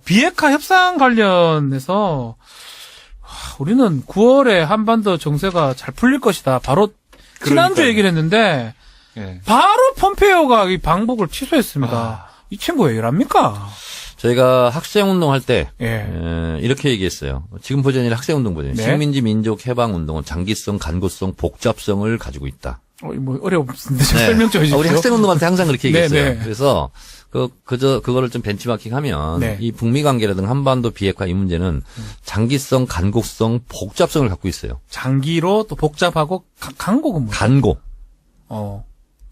비핵화 협상 관련해서 우리는 9월에 한반도 정세가 잘 풀릴 것이다. 바로 지난주 얘기를 했는데 예. 바로 폼페이오가 이 방북을 취소했습니다. 이 친구 왜 이랍니까? 저희가 학생운동 할 때 예. 이렇게 얘기했어요. 지금 버전이 학생운동 버전. 네. 식민지 민족 해방운동은 장기성, 간고성, 복잡성을 가지고 있다. 뭐 어려운데 설명 좀 해주십시오. 우리 학생운동할 때 항상 그렇게 얘기했어요. 네, 네. 그래서 그거를 좀 벤치마킹하면 네. 이 북미 관계라든 한반도 비핵화 이 문제는 장기성, 간곡성, 복잡성을 갖고 있어요. 장기로 또 복잡하고 간고는 뭐죠? 간고.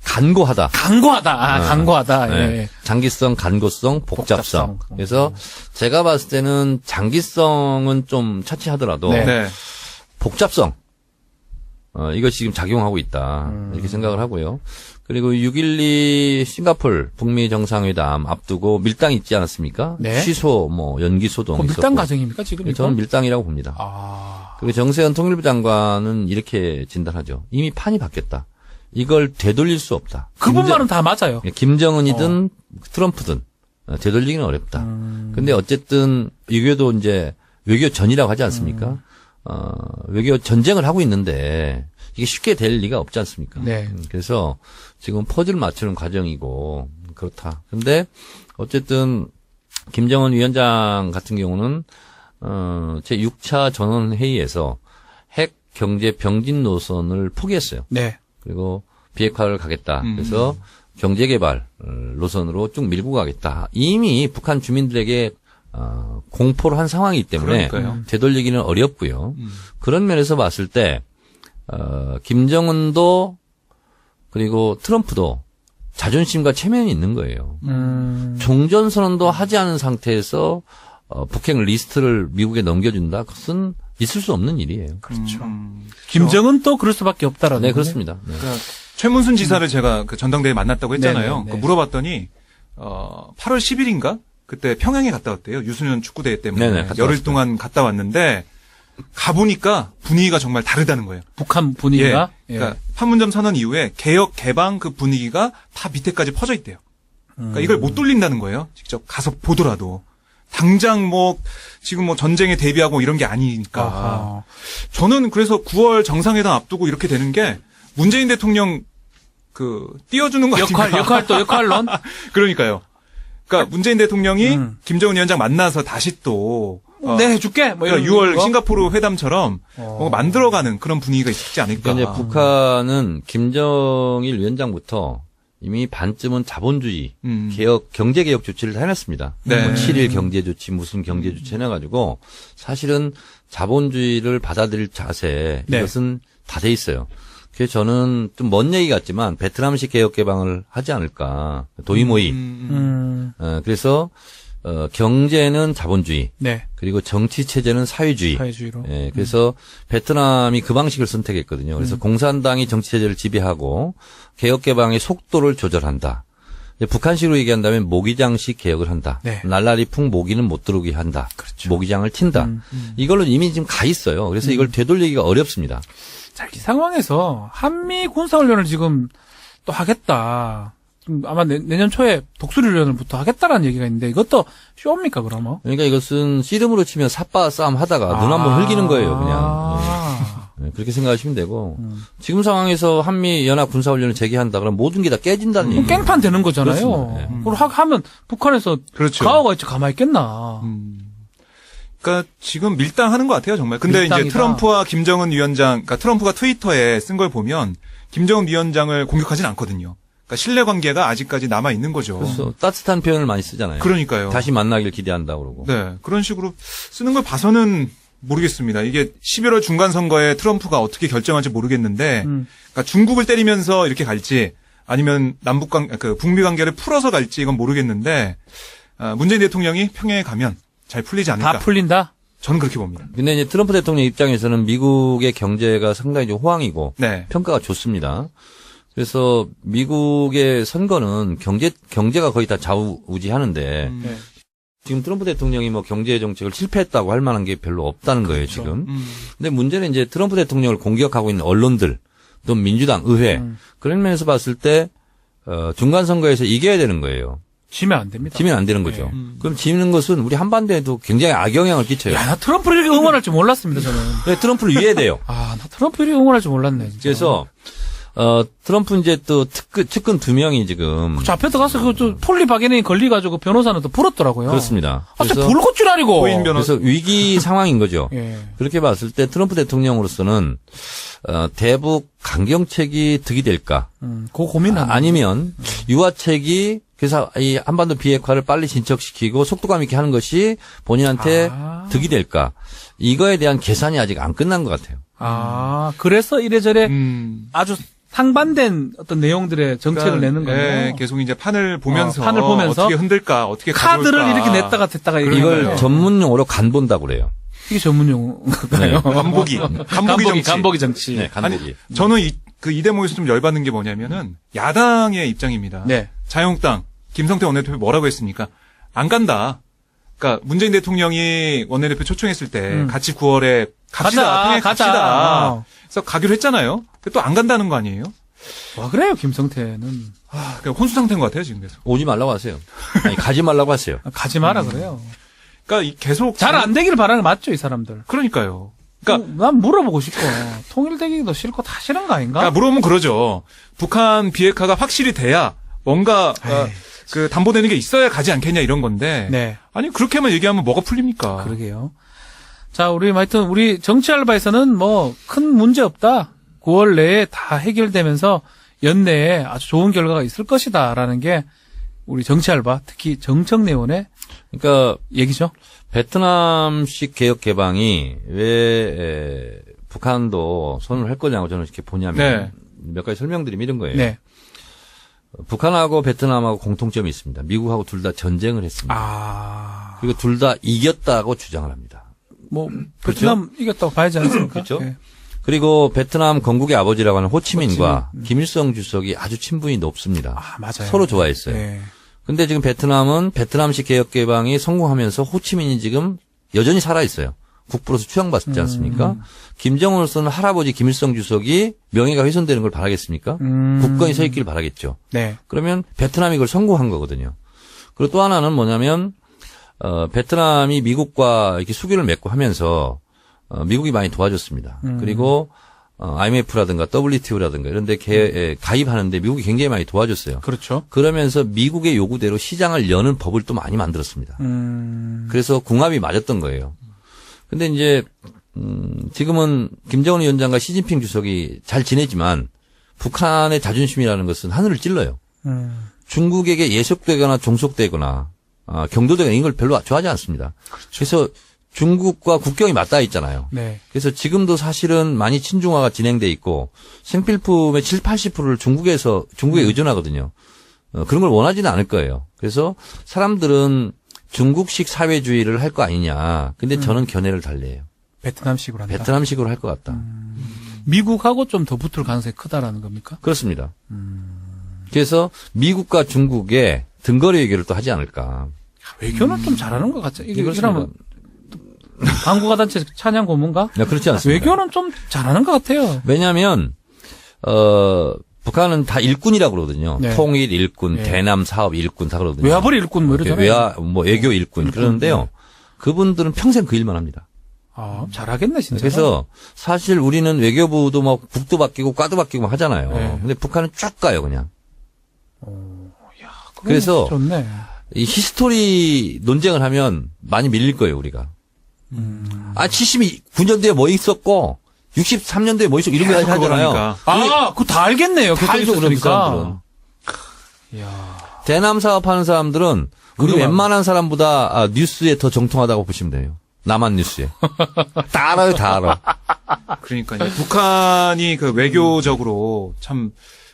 간고하다. 간고하다. 간고하다. 예. 네. 장기성, 간고성, 복잡성. 복잡성. 그래서 제가 봤을 때는 장기성은 좀 차치하더라도 네. 네. 복잡성. 이것이 지금 작용하고 있다. 이렇게 생각을 하고요. 그리고 6.12 싱가폴 북미 정상회담 앞두고 밀당 있지 않았습니까? 네. 취소, 연기 소동. 밀당 과정입니까, 지금? 저는 밀당이라고 봅니다. 그리고 정세현 통일부 장관은 이렇게 진단하죠. 이미 판이 바뀌었다. 이걸 되돌릴 수 없다. 그분 말은 다 맞아요. 김정은이든 트럼프든 되돌리기는 어렵다. 근데 어쨌든 외교도 이제 외교 전이라고 하지 않습니까? 외교 전쟁을 하고 있는데 이게 쉽게 될 리가 없지 않습니까? 네. 그래서 지금 퍼즐 맞추는 과정이고 그렇다. 근데 어쨌든 김정은 위원장 같은 경우는 제 6차 전원회의에서 핵 경제 병진 노선을 포기했어요. 네. 그리고 비핵화를 가겠다. 그래서 경제개발 노선으로 쭉 밀고 가겠다. 이미 북한 주민들에게 공포를 한 상황이기 때문에 그러니까요. 되돌리기는 어렵고요. 그런 면에서 봤을 때 김정은도 그리고 트럼프도 자존심과 체면이 있는 거예요. 종전선언도 하지 않은 상태에서 북핵 리스트를 미국에 넘겨준다. 그것은 있을 수 없는 일이에요. 그렇죠. 김정은 또 그럴 수밖에 없다라는 네, 거네. 그렇습니다. 네. 그러니까 최문순 지사를 제가 그 전당대회에 만났다고 했잖아요. 네네. 물어봤더니 8월 10일인가 그때 평양에 갔다 왔대요. 유소년 축구대회 때문에 네네, 갔다 열흘 왔어요. 동안 갔다 왔는데 가보니까 분위기가 정말 다르다는 거예요. 북한 분위기가. 예. 그러니까 판문점 선언 이후에 개혁 개방 그 분위기가 다 밑에까지 퍼져 있대요. 그러니까 이걸 못 돌린다는 거예요. 직접 가서 보더라도 당장 지금 전쟁에 대비하고 이런 게 아니니까. 아하. 저는 그래서 9월 정상회담 앞두고 이렇게 되는 게 문재인 대통령 띄워주는 거 아닌가. 역할론. 그러니까요. 그러니까 문재인 대통령이 김정은 위원장 만나서 다시 또 네, 해줄게. 뭐 이런 6월 거? 싱가포르 회담처럼 뭔가 만들어가는 그런 분위기가 있지 않을까. 그러니까 이제 북한은 김정일 위원장부터 이미 반쯤은 자본주의, 경제개혁 조치를 다 해놨습니다. 네. 7일 경제조치, 무슨 경제조치 해놔가지고 사실은 자본주의를 받아들일 자세, 네. 이것은 다 돼 있어요. 그래서 저는 좀 먼 얘기 같지만 베트남식 개혁 개방을 하지 않을까. 도이모이. 그래서 경제는 자본주의. 네. 그리고 정치 체제는 사회주의. 사회주의로. 예, 그래서 베트남이 그 방식을 선택했거든요. 그래서 공산당이 정치 체제를 지배하고 개혁 개방의 속도를 조절한다. 이제 북한식으로 얘기한다면 모기장식 개혁을 한다. 네. 날라리 풍 모기는 못 들어오게 한다. 그렇죠. 모기장을 튄다. 이걸로 이미 지금 가 있어요. 그래서 이걸 되돌리기가 어렵습니다. 자, 이 상황에서 한미 군사훈련을 지금 또 하겠다. 좀 아마 내년 초에 독수리훈련을부터 하겠다라는 얘기가 있는데 이것도 쇼입니까 그러면? 그러니까 이것은 씨름으로 치면 삿바 싸움 하다가 눈 한번 흘기는 거예요, 그냥. 예, 그렇게 생각하시면 되고 지금 상황에서 한미 연합 군사훈련을 재개한다 그러면 모든 게 다 깨진다는 얘기예요. 깽판 되는 거잖아요. 그렇습니다. 네. 그걸 하면 북한에서 그렇죠. 가오가 있지 가만히 있겠나. 그러니까 지금 밀당하는 것 같아요, 정말. 근데 밀당이다. 이제 트럼프와 김정은 위원장, 그러니까 트럼프가 트위터에 쓴 걸 보면 김정은 위원장을 공격하진 않거든요. 그러니까 신뢰 관계가 아직까지 남아 있는 거죠. 그래서 따뜻한 표현을 많이 쓰잖아요. 그러니까요. 다시 만나길 기대한다 그러고. 네, 그런 식으로 쓰는 걸 봐서는 모르겠습니다. 이게 11월 중간 선거에 트럼프가 어떻게 결정할지 모르겠는데, 그러니까 중국을 때리면서 이렇게 갈지, 아니면 북미 관계를 풀어서 갈지 이건 모르겠는데, 문재인 대통령이 평양에 가면 잘 풀리지 않을까. 다 풀린다. 저는 그렇게 봅니다. 근데 이제 트럼프 대통령 입장에서는 미국의 경제가 상당히 좀 호황이고 네. 평가가 좋습니다. 그래서 미국의 선거는 경제가 거의 다 좌우지하는데 네. 지금 트럼프 대통령이 경제 정책을 실패했다고 할 만한 게 별로 없다는 거예요, 그렇죠. 지금. 근데 문제는 이제 트럼프 대통령을 공격하고 있는 언론들, 또 민주당, 의회 그런 면에서 봤을 때 중간 선거에서 이겨야 되는 거예요. 지면 안 됩니다. 지면 안 되는 거죠. 네. 그럼 지는 것은 우리 한반도에도 굉장히 악영향을 끼쳐요. 야, 나 트럼프를 이렇게 응원할 줄 몰랐습니다, 저는. 네, 트럼프를 위해야 돼요. 아, 나 트럼프를 응원할 줄 몰랐네, 진짜. 그래서 트럼프 이제 또 측근 2명이 지금 저 앞에 들어가서 그 폴리 바게닝 걸리가지고 변호사는 또 풀었더라고요. 그렇습니다. 아, 진짜 그래서, 불꽃줄 아니고. 고인 변호사. 그래서 위기 상황인 거죠. 예. 그렇게 봤을 때 트럼프 대통령으로서는 대북 강경책이 득이 될까? 그 고민하는. 아니면 유화책이 그래서 이 한반도 비핵화를 빨리 진척시키고 속도감 있게 하는 것이 본인한테 득이 될까? 이거에 대한 계산이 아직 안 끝난 것 같아요. 아, 그래서 이래저래 아주 상반된 어떤 내용들의 정책을 내는 거예요. 네, 계속 이제 판을 보면서, 판을 보면서 어떻게 흔들까, 어떻게 카드를 가져올까. 이렇게 냈다가 됐다가 이걸 전문 용어로 간본다고 그래요. 이게 전문 용어인가요? 간보기 정치. 네, 간보기. 아니, 저는 이 대목에서 좀 열받는 게 뭐냐면은 야당의 입장입니다. 네. 자유한국당 김성태 원내대표 뭐라고 했습니까? 안 간다. 그러니까 문재인 대통령이 원내대표 초청했을 때 같이 9월에 갑시다. 평양 갑시다. 그래서 가기로 했잖아요. 또 안 간다는 거 아니에요? 와, 그래요, 김성태는. 그러니까 혼수 상태인 것 같아요, 지금 계속. 오지 말라고 하세요. 아니, 가지 말라고 하세요. 가지 마라 그래요. 그러니까 계속 잘 안 되기를 바라는 거 맞죠, 이 사람들. 그러니까요. 그러니까 난 물어보고 싶고 통일되기도 싫고 다 싫은 거 아닌가? 그러니까 물어보면 그러죠. 북한 비핵화가 확실히 돼야 뭔가 그 담보되는 게 있어야 가지 않겠냐 이런 건데. 네. 아니 그렇게만 얘기하면 뭐가 풀립니까? 그러게요. 자, 우리 정치 알바에서는 뭐 큰 문제 없다. 9월 내에 다 해결되면서 연내에 아주 좋은 결과가 있을 것이다라는 게 우리 정치 알바, 특히 정청래원의 그러니까 얘기죠. 베트남식 개혁 개방이 왜 북한도 손을 할 거냐고 저는 이렇게 보냐면 네. 몇 가지 설명드리면 이런 거예요. 네. 북한하고 베트남하고 공통점이 있습니다. 미국하고 둘 다 전쟁을 했습니다. 그리고 둘 다 이겼다고 주장을 합니다. 뭐 베트남 이겼다고 봐야지 않습니까? 그렇죠. 네. 그리고 베트남 건국의 아버지라고 하는 호치민과 김일성 주석이 아주 친분이 높습니다. 아, 맞아요. 서로 좋아했어요. 네. 근데 지금 베트남은 베트남식 개혁 개방이 성공하면서 호치민이 지금 여전히 살아 있어요. 국부로서 추앙받지 않습니까? 김정은으로서는 할아버지 김일성 주석이 명예가 훼손되는 걸 바라겠습니까? 굳건히 서 있기를 바라겠죠. 네. 그러면 베트남이 그걸 성공한 거거든요. 그리고 또 하나는 뭐냐면 베트남이 미국과 이렇게 수교를 맺고 하면서 미국이 많이 도와줬습니다. 그리고 IMF라든가 WTO라든가 이런 데 가입하는데 미국이 굉장히 많이 도와줬어요. 그렇죠. 그러면서 미국의 요구대로 시장을 여는 법을 또 많이 만들었습니다. 그래서 궁합이 맞았던 거예요. 근데 이제 지금은 김정은 위원장과 시진핑 주석이 잘 지내지만 북한의 자존심이라는 것은 하늘을 찔러요. 중국에게 예속되거나 종속되거나 경도되거나 이런 걸 별로 좋아하지 않습니다. 그렇죠. 그래서 중국과 국경이 맞닿아 있잖아요. 네. 그래서 지금도 사실은 많이 친중화가 진행돼 있고 생필품의 7, 80%를 중국에 의존하거든요. 그런 걸 원하지는 않을 거예요. 그래서 사람들은 중국식 사회주의를 할 거 아니냐. 근데 저는 견해를 달리해요. 베트남식으로 한다. 베트남식으로 할 것 같다. 미국하고 좀 더 붙을 가능성이 크다라는 겁니까? 그렇습니다. 그래서 미국과 중국의 등거리 외교를 또 하지 않을까. 외교는 좀 잘하는 것 같죠. 이게 그렇습니다. 그러면 광고가 단체 찬양 고문가? 그렇지 않습니다. 외교는 좀 잘하는 것 같아요. 왜냐하면 북한은 다 일꾼이라고 그러거든요. 네. 통일 일꾼, 네. 대남 사업 일꾼 다 그러거든요. 외화벌이 일꾼 뭐 이러잖아요. 외교 일꾼 그러는데요. 그분들은 평생 그 일만 합니다. 아, 잘하겠네 진짜. 그래서 사실 우리는 외교부도 뭐 국도 바뀌고 과도 바뀌고 막 하잖아요. 네. 근데 북한은 쭉 가요 그냥. 그래서 좋네. 이 히스토리 논쟁을 하면 많이 밀릴 거예요 우리가. 79년도에 뭐 있었고 63년도에 뭐 있었고 이런 거 하잖아요. 그러니까. 그거 다 알겠네요. 다 알죠 그런 사람들은. 이야. 대남 사업하는 사람들은 우리 웬만한 사람보다 뉴스에 더 정통하다고 보시면 돼요. 남한 뉴스에. 다 알아요, 다 알아. 그러니까 이제 북한이 그 외교적으로 참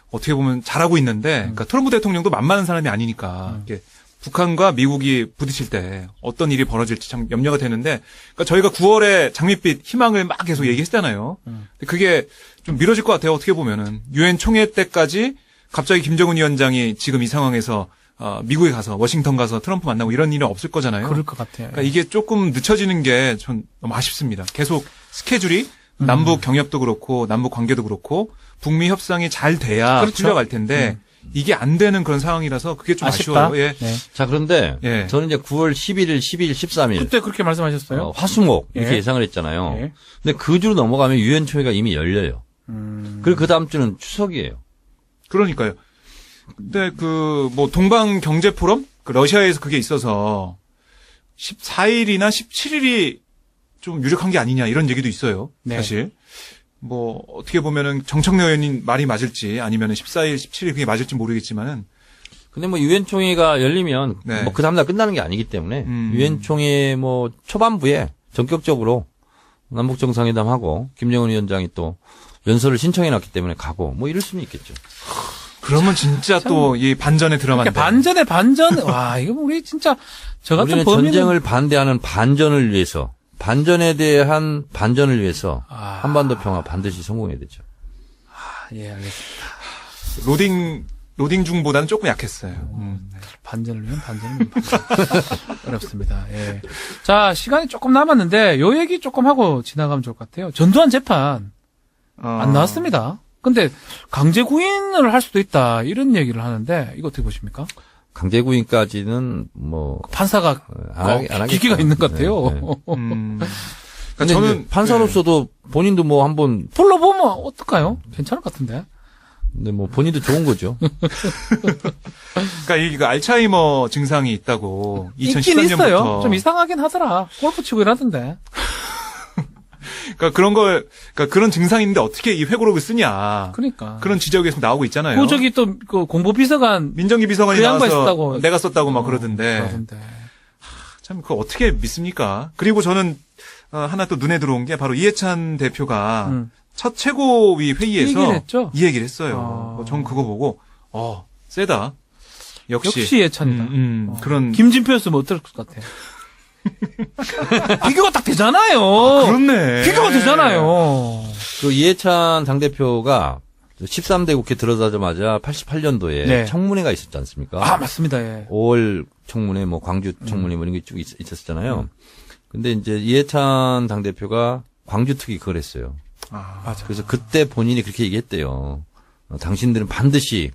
어떻게 보면 잘하고 있는데, 그러니까 트럼프 대통령도 만만한 사람이 아니니까 이게 북한과 미국이 부딪힐 때 어떤 일이 벌어질지 참 염려가 되는데, 그러니까 저희가 9월에 장밋빛 희망을 막 계속 얘기했잖아요. 근데 그게 좀 미뤄질 것 같아요. 어떻게 보면은 유엔 총회 때까지 갑자기 김정은 위원장이 지금 이 상황에서 미국에 가서 워싱턴 가서 트럼프 만나고 이런 일은 없을 거잖아요. 그럴 것 같아요. 그러니까 이게 조금 늦춰지는 게 전 너무 아쉽습니다. 계속 스케줄이 남북 경협도 그렇고 남북 관계도 그렇고 북미 협상이 잘 돼야 그렇죠. 풀려갈 텐데 이게 안 되는 그런 상황이라서 그게 좀 아쉽다. 아쉬워요. 예. 네. 자, 그런데 예. 저는 이제 9월 11일, 12일, 13일 그때 그렇게 말씀하셨어요? 화수목 이렇게 예. 예상을 했잖아요. 예. 근데 그 주로 넘어가면 유엔총회가 이미 열려요. 그리고 그 다음 주는 추석이에요. 그러니까요. 근데 뭐 동방 경제 포럼 러시아에서 그게 있어서 14일이나 17일이 좀 유력한 게 아니냐 이런 얘기도 있어요. 네. 사실 뭐 어떻게 보면은 정청래 의원님 말이 맞을지 아니면은 14일, 17일 그게 맞을지 모르겠지만은 근데 뭐 유엔총회가 열리면 네. 뭐 그 다음날 끝나는 게 아니기 때문에 음. 유엔총회 뭐 초반부에 전격적으로 남북 정상회담하고 김정은 위원장이 또 연설을 신청해 놨기 때문에 가고 뭐 이럴 수는 있겠죠. 그러면 진짜 또 이 반전에 들어간다. 이렇게 반전에 반전. 와, 이거 우리 진짜 저 같은 우리는 범인은 전쟁을 반대하는 반전을 위해서 반전에 대한 반전을 위해서 한반도 평화 반드시 성공해야 되죠. 예, 알겠습니다. 로딩 중보다는 조금 약했어요. 반전을 위한 반전은 어렵습니다. 예. 자, 시간이 조금 남았는데 요 얘기 조금 하고 지나가면 좋을 것 같아요. 전두환 재판 안 나왔습니다. 근데 강제 구인을 할 수도 있다 이런 얘기를 하는데 이거 어떻게 보십니까? 강제 구인까지는 뭐 판사가 안 기기가 하겠죠. 있는 것 같아요. 네, 네. 그러니까 근데 저는 이제 판사로서도 본인도 뭐 한번 불러보면 어떨까요? 괜찮을 것 같은데. 근데 뭐 본인도 좋은 거죠. 그러니까 이거 알츠하이머 증상이 있다고 있긴 2013년부터 있어요. 좀 이상하긴 하더라. 골프 치고 이러던데. 그러니까 그런 증상이 있는데 어떻게 이 회고록을 쓰냐. 그러니까. 그런 지적이 계속 나오고 있잖아요. 그 저기 또 그 공보비서관 민정기 비서관이 그 양반 나와서 썼다고. 내가 썼다고 막 그러던데. 그러던데. 참 그거 어떻게 믿습니까? 그리고 저는 하나 또 눈에 들어온 게 바로 이해찬 대표가 첫 최고위 회의에서 얘기를 했죠? 이 얘기를 했어요. 전 그거 보고 세다. 역시 예찬이다. 그런 김진표였으면 어떨 것 같아. 비교가 딱 되잖아요. 그렇네. 비교가 되잖아요. 그 이해찬 당대표가 13대 국회 들어서자마자 88년도에 네. 청문회가 있었지 않습니까? 아, 맞습니다. 예. 5월 청문회, 뭐 광주 청문회 뭐 이런 게 쭉 있었잖아요. 근데 이제 이해찬 당대표가 광주 특위 그걸 했어요. 맞아. 그래서 그때 본인이 그렇게 얘기했대요. 당신들은 반드시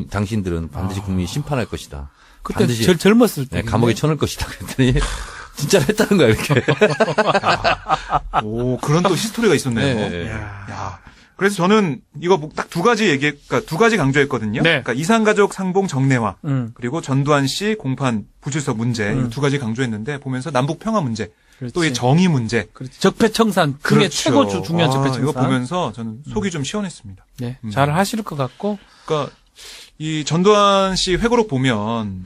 당신들은 반드시 국민이 심판할 것이다. 그때 반드시 제일 젊었을 때. 네, 감옥에 쳐넣을 것이다. 그랬더니 진짜로 했다는 거야 이렇게. 오, 그런 또 히스토리가 있었네요. 네. 야. 그래서 저는 이거 딱 두 가지 그러니까 두 가지 강조했거든요. 네. 그러니까 이산가족 상봉 정례화 그리고 그리고 전두환 씨 공판 부출석 문제 이 두 가지 강조했는데 보면서 남북 평화 문제 또 이 정의 문제 그렇지. 적폐청산 그게 그렇죠. 최고 중요한 적폐청산. 이거 보면서 저는 속이 좀 시원했습니다. 네, 잘 하실 것 같고. 그러니까 이 전두환 씨 회고록 보면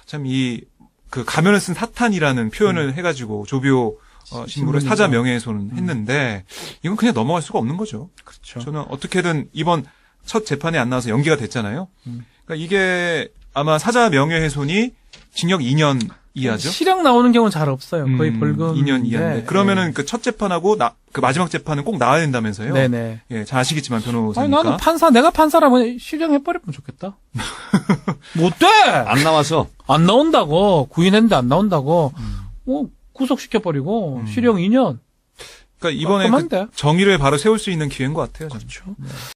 참 이 그 가면을 쓴 사탄이라는 표현을 해가지고 조비오 신부를 사자 명예훼손 했는데 이건 그냥 넘어갈 수가 없는 거죠. 그렇죠. 저는 어떻게든 이번 첫 재판에 안 나와서 연기가 됐잖아요. 그러니까 이게 아마 사자 명예훼손이 징역 2년 이하죠. 실형 나오는 경우는 잘 없어요. 거의 벌금 2년 이하인데 그러면은 그 첫 재판하고 그 마지막 재판은 꼭 나와야 된다면서요. 네네. 예, 잘 아시겠지만 아니 변호사니까. 나는 내가 판사라면 실형해버리면 좋겠다. 못 돼! 안 나와서 안 나온다고. 구인했는데 안 나온다고. 구속시켜버리고 실형 2년. 그러니까 이번에 깔끔한데? 그 정의를 바로 세울 수 있는 기회인 것 같아요. 저는. 그렇죠.